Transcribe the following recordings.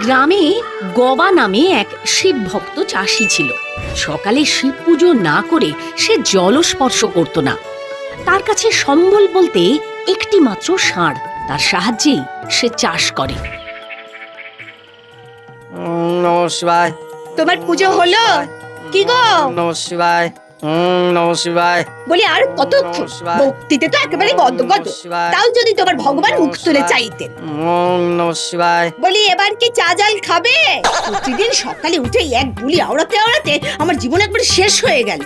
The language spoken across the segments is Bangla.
গ্রামে গবা নামে এক শিব ভক্ত চাষী ছিল। সকালে শিব পুজো না করে সে জলস্পর্শ করত না। তার কাছে সম্বল বলতে একটি মাত্র ষাঁড়, তার সাহায্যেই সে চাষ করে। নমঃ শিবায়। তোমার পুজো হলো কি গো? নমঃ শিবায়। নমঃ শিবায়। বলি আর কতক্ষণ? ভক্তিতে তো একেবারে গদগদ। তাও যদি তোমার ভগবান মুখ তুলে চাইতেন। নমঃ শিবায়। বলি এবার কি চা জল খাবে? প্রতিদিন সকালে উঠে এক বুলি আওড়াতে আওড়াতে আমার জীবন একবার শেষ হয়ে গেল।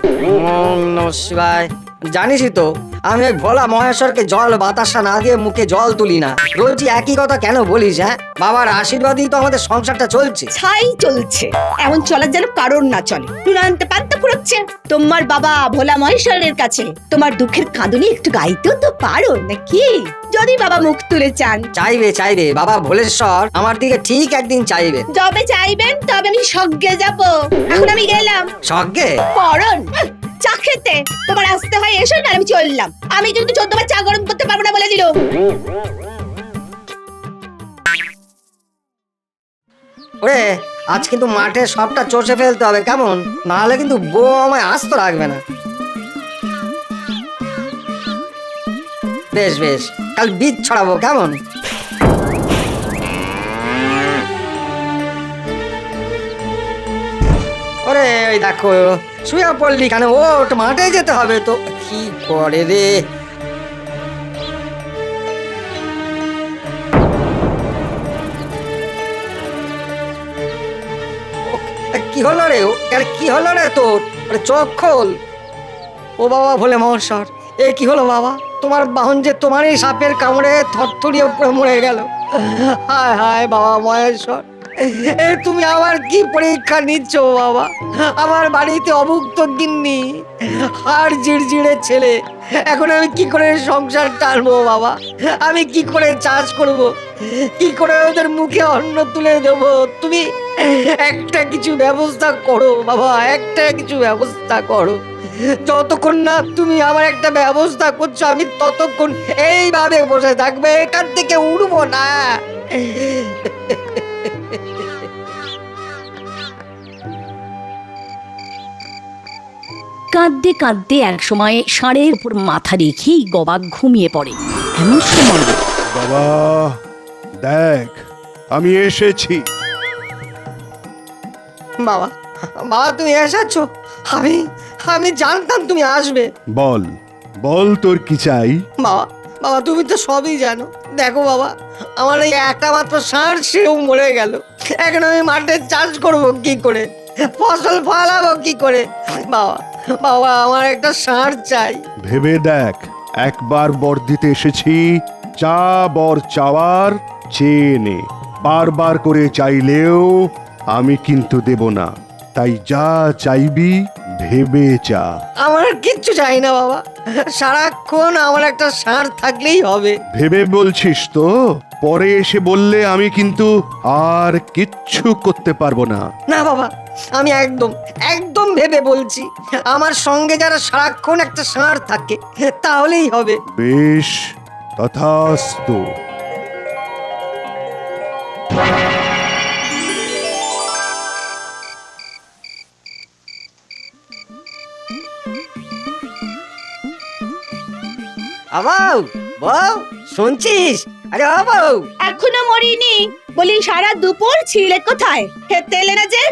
নমঃ শিবায়। জানিসই তো আমি ওই ভোলা মহেশ্বরকে জল বাতাসা না দিয়ে মুখে জল তুলি না। রোজই একই কথা কেন বলিস? হ্যাঁ, বাবার আশীর্বাদই তো আমাদের সংসারটা চলছে। ছাই চলছে, এমন চলার যেন কারণ না চলে। নুনান্তে পান্তা ফুরোচ্ছে। তোমার বাবা ভোলা মহেশ্বরের কাছে তোমার দুঃখের কাঁদুনি একটু গাইতেও তো পারো নাকি? যদি বাবা মুখ তুলে চান। চাইবে চাইবে, বাবা ভোলেশ্বর আমার দিকে ঠিক একদিন চাইবে। যবে চাইবেন তবে আমি স্বর্গে যাব। এখন আমি গেলাম। স্বর্গে? পরন চা খেতে তোমার আসতে হয়, এসো না আমি চললাম। আমি কিন্তু 14 বার চা গরম করতে পারবো না বলে দিল। ওরে, আজ কিন্তু মাঠে সবটা চষে ফেলতে হবে, কেমন? নাহলে কিন্তু বউ আমায় আস্ত রাখবে না। বেশ বেশ, কাল বীজ ছড়াবো, কেমন? ওরে ওই দেখো শুয়ে পড়লি কেন? ওঠ, মাঠে যেতে হবে তো। কি করে রে? কি হলো রে? কি হলো রে তোর? চোখ খোল। ও বাবা ভোলে মহেশ্বর, এ কি হলো বাবা? তোমার বাহন যে তোমারই সাপের কামড়ে থরথরিয়ে উপরে মরে গেল। হায় হায় বাবা মহেশ্বর, এ তুমি আবার কি পরীক্ষা নিচ্ছ বাবা? আমার বাড়িতে অভুক্ত গিন্নি, হাড় জিড়জিড়ে ছেলে, এখন আমি কি করে সংসার টানবো বাবা? আমি কি করে চাষ করব? কি করে ওদের মুখে অন্ন তুলে দেবো? তুমি একটা কিছু ব্যবস্থা করো বাবা, একটা কিছু ব্যবস্থা করো। যতক্ষণ না তুমি আমার একটা ব্যবস্থা করছো আমি ততক্ষণ এইভাবে বসে থাকবে, এখান থেকে উঠবো না। কাঁদতে কাঁদতে এক সময় ষাঁড়ের উপর মাথা রেখেই গবা ঘুমিয়ে পড়ে। এমন সময় বাবা দেখ, আমি এসেছি। বাবা, বাবা তুমি এসেছো? আমি জানতাম তুমি আসবে। বল বল, তোর কি চাই? বাবা, বাবা তুমি তো সবই জানো। দেখো বাবা, আমার এই একটা মাত্র ষাঁড়, সেও মরে গেল। এখন আমি মাঠে চাষ করবো কি করে? ফসল ফলাবো কি করে? বাবা, বাবা আমার একটা ষাঁড় চাই। ভেবে দেখ, একবার বর দিতে এসেছি, চা বর চাওয়ার চেয়ে নে। বারবার করে চাইলেও আমি কিন্তু দেব না, তাই যা চাইবি ভেবে চা। আমার কিচ্ছু চাই না বাবা, সারাক্ষণ আমার একটা ষাঁড় থাকলেই হবে। ভেবে বলছিস তো? পরে এসে বললে আমি কিন্তু আর কিচ্ছু করতে পারবো না। না বাবা, আমি একদম একদম ভেবে বলছি, আমার সঙ্গে যারা সারাক্ষণ একটা ষাঁড় থাকে তাহলেই হবে। বেশ, তথাস্তু। বউ, বউ শুনছিস? আরে ও বউ। এখনো মরিনি। বলি সারা দুপুর ছিলে কোথায়? খেতে এলে না যে?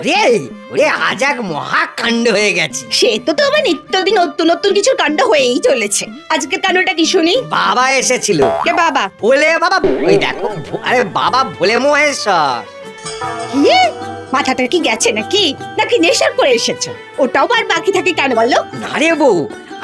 ওরে আজ এক মহাকাণ্ড হয়ে গেছে। সে তো তোমার নিত্যদিন নতুন নতুন কিছু কাণ্ড হয়েই চলেছে। আজকের কাণ্ডটা কি শুনি? বাবা এসেছিল। কে বাবা? ভোলে বাবা। ওই দেখো, আরে বাবা ভোলে মহেশ্বর। কি? মাথাটা কি গেছে নাকি? নাকি নেশার করে এসেছো? ওটাও আর বাকি থাকে কেন বলো? না রে বউ,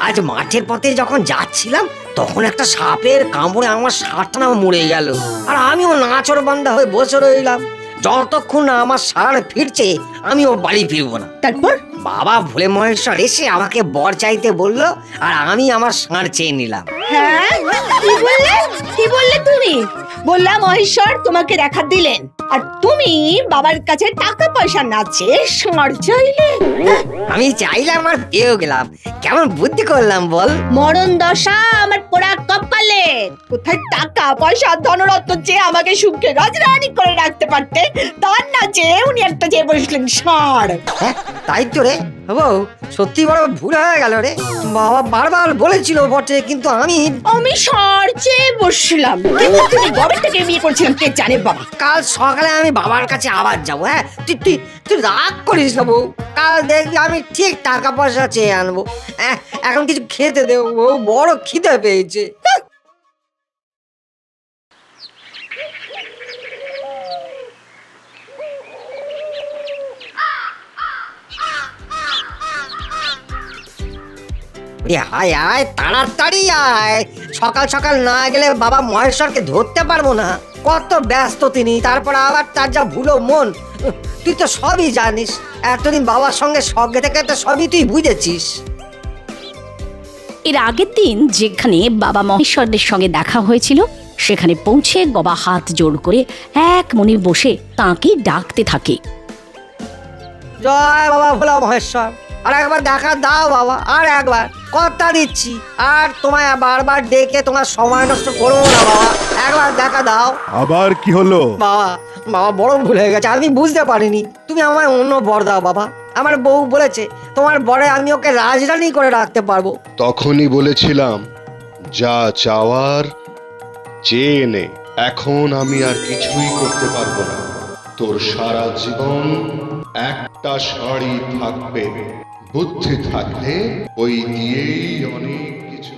আজ মাঠের পথে যখন যাচ্ছিলাম তখন একটা সাপের কামড়ে আমার ষাঁড়টা মরে গেল। আর আমিও নাছোড়বান্দা হয়ে বসে রইলাম। যতক্ষণ না আমার ষাঁড় ফিরছে আমিও বাড়ি ফিরবো না। তারপর বাবা ভোলে মহেশ্বর এসে আমাকে বর চাইতে বললো, আর আমি আমার ষাঁড় চেয়ে নিলাম। হ্যাঁ, কি বললে? কি বললে তুমি? বললাম মহেশ্বর তোমাকে দেখা দিলেন, আর তুমি বাবার কাছে টাকা পয়সা না চেয়ে ষাঁড় চাইলে? আমি চাইলাম আর পেয়েও গেলাম। কেমন বুদ্ধি করলাম বল? মরণ দশা আমার পোড়া কপালে। কোথায় টাকা পয়সা ধনরত্ন যে আমাকে সুখে রাজরানি করে রাখতে পারতে, তার না যে উনি একটা যে বসলেন ষাঁড়। হ্যাঁ তাই তো রে বউ, সত্যি বড় ভুল হয়ে গেল রে। বাবা বারবার বলেছিল বটে, কিন্তু আমি ষাঁড় চেয়ে বসলাম, কিন্তু তুমি গবেটাকে বিয়ে করছিলাম কে জানে বাবা। কাল সকালে আমি বাবার কাছে আবার যাবো। হ্যাঁ তুই তুই তুই রাগ করিস না বউ, কাল দেখবি আমি ঠিক টাকা পয়সা চেয়ে আনবো। এখন কিছু খেতে দেবো বউ, বড় খিদে পেয়েছে। আয় আয় তাড়াতাড়ি আয়, সকাল সকাল না গেলে বাবা মহেশ্বরকে ধরতে পারবো না। কত ব্যস্ত তিনি, তারপর আবার তার যা ভুলো মন। তুই তো সবই জানিস, এতদিন বাবার সঙ্গে সঙ্গে থেকে তো সবই তুই বুঝেছিস। এর আগের দিন যেখানে বাবা মহেশ্বরের সঙ্গে দেখা হয়েছিল সেখানে পৌঁছে গবা হাত জোড় করে এক মনে বসে তাঁকে ডাকতে থাকে। জয় বাবা ভোলা মহেশ্বর, আর একবার দেখা দাও বাবা, আর একবার কথা দিচ্ছি, আর তোমায় বারবার ডেকে তোমার সময় নষ্ট করবো না বাবা, একবার দেখা দাও। আবার কি হলো? বাবা বাবা বড় ভুল হয়ে গেছে, আমি বুঝতে পারিনি। তুমি আমায় অন্য বর দাও বাবা। আমার বউ বলেছে তোমার বরে আমি ওকে রাজরানী করে রাখতে পারবো। তখনই বলেছিলাম যা চাওয়ার চেয়ে নে। এখন আমি আর কিছুই করতে পারবো না। তোর সারা জীবন একটা শাড়ি থাকবে, বুদ্ধি থাকলে ওই দিয়েই অনেক কিছু।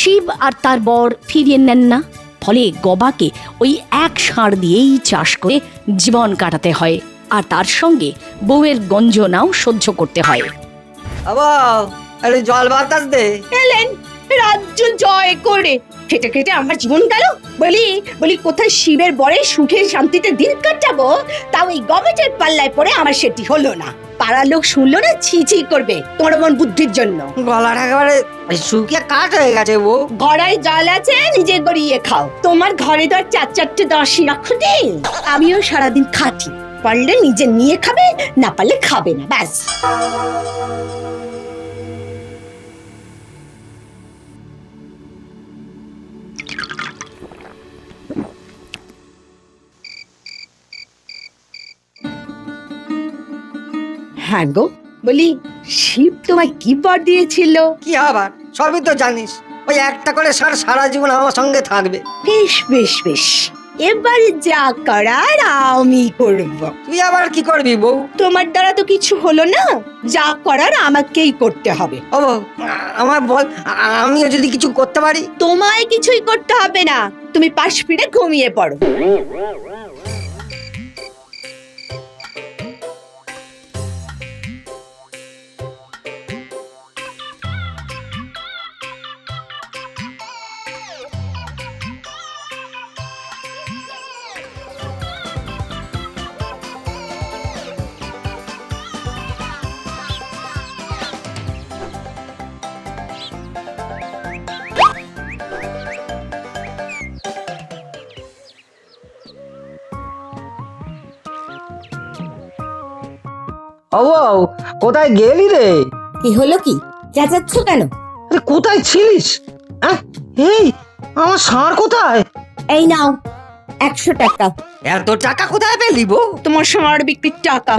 শিব আর তার বর ফিরিয়ে নেন না, ফলে গবাকে ওই এক ষাঁড় দিয়েই চাষ করে জীবন কাটাতে হয়, আর তার সঙ্গে বউয়ের গঞ্জনাও সহ্য করতে হয়। বাবা আরে জল বাতাস দে। এলেন রাজ্য জয় করে, খেটে খেটে আমার জীবন গেল। বলি কোথায় শিবের বরে সুখে শান্তিতে দিন কাটাবো, তাও এই গবেটের পাল্লায় পড়ে আমার সেটি হলো না। পাড়ার লোক শুনলো না ছি ছি করবে তোমার মন বুদ্ধির জন্য। গলার একেবারে শুকিয়ে কাঠ হয়ে গেছে বউ। ঘড়ায় জল আছে, নিজে গড়িয়ে খাও। তোমার ঘরে তো আর চার চারটে দশই রাখো নেই। আমিও সারাদিন খাটি, পারলে নিজে নিয়ে খাবে, না পারলে খাবে না, ব্যাস। হ্যাঁ গো, বলি শিব তোমায় কি বর দিয়েছিল? কি আবার, সবই তো জানিস। ওই একটা করে সারা জীবন আমার সঙ্গে থাকবে। বেশ বেশ বেশ, এবারে যা করার আমি করব। তুই আবার কি করবি বউ? তোমার দ্বারা তো কিছু হলো না, যা করার আমাকেই করতে হবে। ও বউ, আমার বল, আমিও যদি কিছু করতে পারি। তোমায় কিছুই করতে হবে না, তুমি পাশ ফিরে ঘুমিয়ে পড়ো। ও বউ, কোথায় গেলি রে? কি হলো, কি চেঁচাচ্ছ কেন? আরে কোথায় ছিলিস? এই আমার ষাঁড় কোথায়? এই নাও 100 টাকা। এত টাকা কোথায় পেলি বউ? তোমার ষাঁড় বিক্রির টাকা।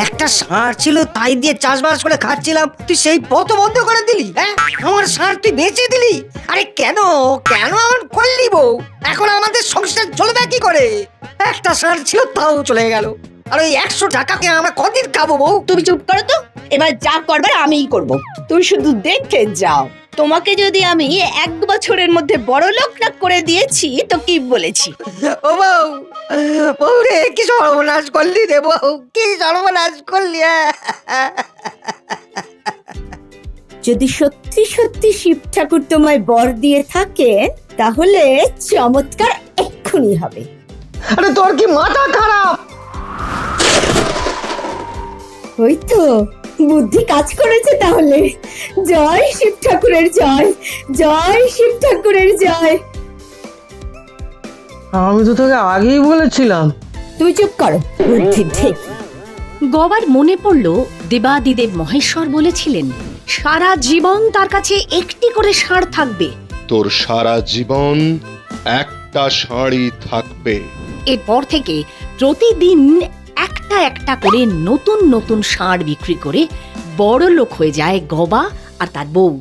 একটা ষাঁড় ছিল, তাই দিয়ে চাষবাস করে খাচ্ছিলাম, তুই সেই পথ বন্ধ করে দিলি। হ্যাঁ আমার ষাঁড় তুই বেচে দিলি। আরে কেন কেন এমন করলি বউ? এখন আমাদের সংসার চলবে কি করে? একটা ষাঁড় ছিল, তাও চলে গেল। আর ওই 100 টাকাকে আমরা কদিন খাবো বউ? তুমি চুপ করো তো, এবার যা করবার আমিই করব। তুমি শুধু দেখে যাও। তোমাকে যদি আমি 1 বছরের মধ্যে বড় লোক না করে দিয়েছি তো কি বলেছি? ও বউ, বউ রে, কি সর্বনাশ করলি রে বউ, কি সর্বনাশ করলি। যদি সত্যি সত্যি শিব ঠাকুর তোমায় বর দিয়ে থাকে, তাহলে চমৎকার এক্ষুনি হবে। আরে তোর কি মাথা খারাপ? ওই তো বুদ্ধি কাজ করেছে তাহলে। জয় শিব ঠাকুরের জয়, জয় শিব ঠাকুরের জয়। আমি তো তোকে আগেই বলেছিলাম। তুমি চুপ করো, বুদ্ধি ঠিক। গবার মনে পড়ল দেবাদিদেব মহেশ্বর বলেছিলেন, সারা জীবন তার কাছে একটি করে ষাঁড় থাকবে। তোর সারা জীবন একটা ষাঁড়ই থাকবে। এরপর থেকে প্রতিদিন একটা একটা করে নতুন নতুন ষাঁড় বিক্রি করে বড় লোক হয়ে যায় গবা আর তার বউ।